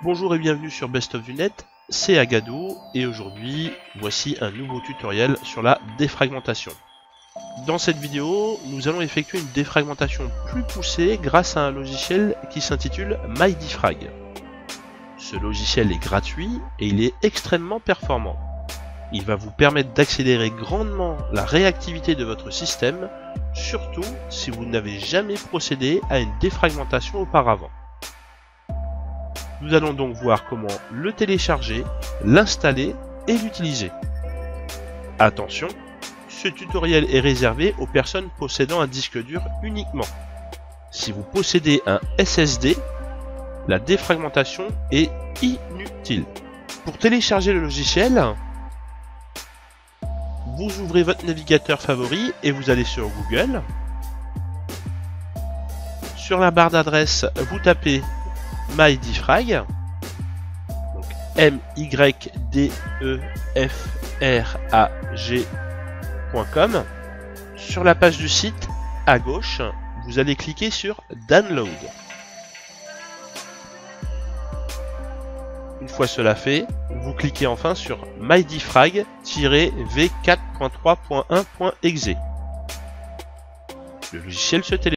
Bonjour et bienvenue sur Best of du Net, c'est Agadou et aujourd'hui voici un nouveau tutoriel sur la défragmentation. Dans cette vidéo, nous allons effectuer une défragmentation plus poussée grâce à un logiciel qui s'intitule MyDefrag. Ce logiciel est gratuit et il est extrêmement performant. Il va vous permettre d'accélérer grandement la réactivité de votre système, surtout si vous n'avez jamais procédé à une défragmentation auparavant. Nous allons donc voir comment le télécharger, l'installer et l'utiliser. Attention, ce tutoriel est réservé aux personnes possédant un disque dur uniquement. Si vous possédez un SSD, la défragmentation est inutile. Pour télécharger le logiciel, vous ouvrez votre navigateur favori et vous allez sur Google. Sur la barre d'adresse, vous tapez MyDefrag, donc mydefrag.com. Sur la page du site, à gauche, vous allez cliquer sur Download. Une fois cela fait, vous cliquez enfin sur MyDefrag-v4.3.1.exe. Le logiciel se télécharge.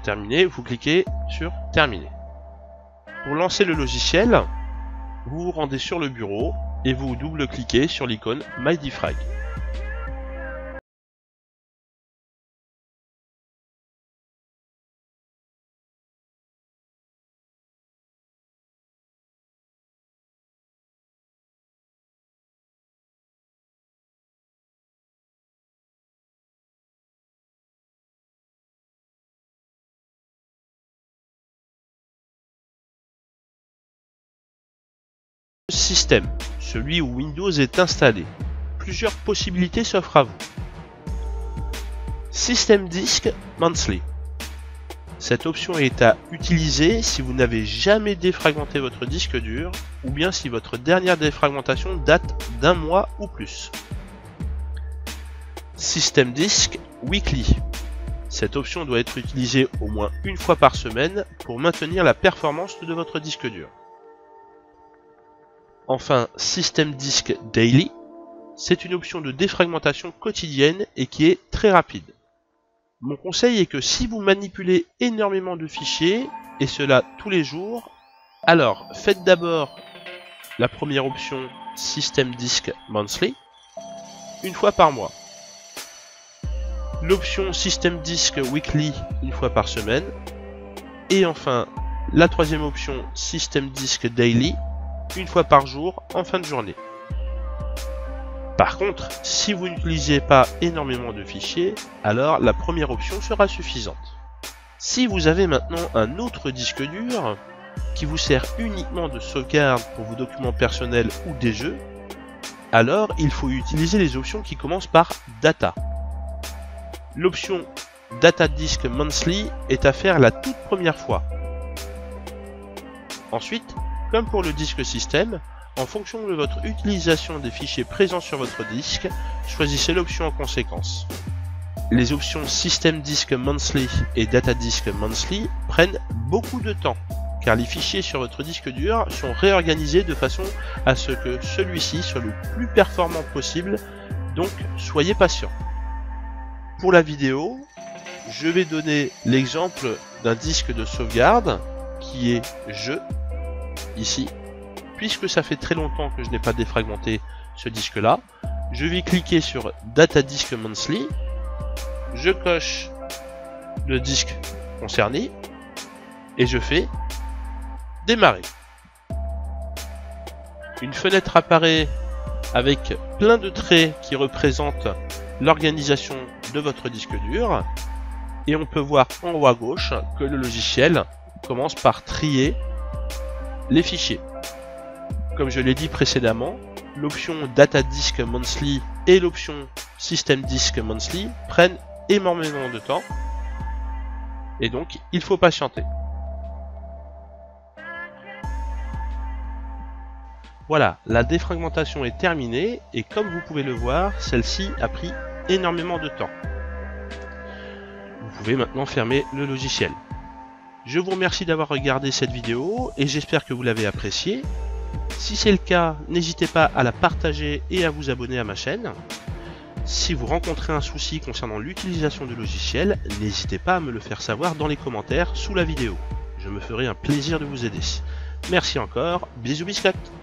Terminé, vous cliquez sur Terminer. Pour lancer le logiciel, vous vous rendez sur le bureau et vous double-cliquez sur l'icône MyDefrag. Système, celui où Windows est installé. Plusieurs possibilités s'offrent à vous. System Disk Monthly. Cette option est à utiliser si vous n'avez jamais défragmenté votre disque dur ou bien si votre dernière défragmentation date d'un mois ou plus. System Disk Weekly. Cette option doit être utilisée au moins une fois par semaine pour maintenir la performance de votre disque dur. Enfin, System Disk Daily, c'est une option de défragmentation quotidienne et qui est très rapide. Mon conseil est que si vous manipulez énormément de fichiers, et cela tous les jours, alors faites d'abord la première option System Disk Monthly, une fois par mois. L'option System Disk Weekly, une fois par semaine. Et enfin, la troisième option System Disk Daily, une fois par jour en fin de journée. Par contre, si vous n'utilisez pas énormément de fichiers, alors la première option sera suffisante. Si vous avez maintenant un autre disque dur qui vous sert uniquement de sauvegarde pour vos documents personnels ou des jeux, alors il faut utiliser les options qui commencent par Data. L'option Data Disk Monthly est à faire la toute première fois. Ensuite, comme pour le disque système, en fonction de votre utilisation des fichiers présents sur votre disque, choisissez l'option en conséquence. Les options System Disk Monthly et Data Disk Monthly prennent beaucoup de temps, car les fichiers sur votre disque dur sont réorganisés de façon à ce que celui-ci soit le plus performant possible, donc soyez patient. Pour la vidéo, je vais donner l'exemple d'un disque de sauvegarde qui est Jeux, ici. Puisque ça fait très longtemps que je n'ai pas défragmenté ce disque là, je vais cliquer sur Data Disk Monthly, je coche le disque concerné et je fais démarrer. Une fenêtre apparaît avec plein de traits qui représentent l'organisation de votre disque dur et on peut voir en haut à gauche que le logiciel commence par trier les fichiers. Comme je l'ai dit précédemment, l'option Data Disk Monthly et l'option System Disk Monthly prennent énormément de temps et donc il faut patienter. Voilà, la défragmentation est terminée et comme vous pouvez le voir, celle-ci a pris énormément de temps. Vous pouvez maintenant fermer le logiciel. Je vous remercie d'avoir regardé cette vidéo et j'espère que vous l'avez appréciée. Si c'est le cas, n'hésitez pas à la partager et à vous abonner à ma chaîne. Si vous rencontrez un souci concernant l'utilisation du logiciel, n'hésitez pas à me le faire savoir dans les commentaires sous la vidéo. Je me ferai un plaisir de vous aider. Merci encore, bisous biscottes.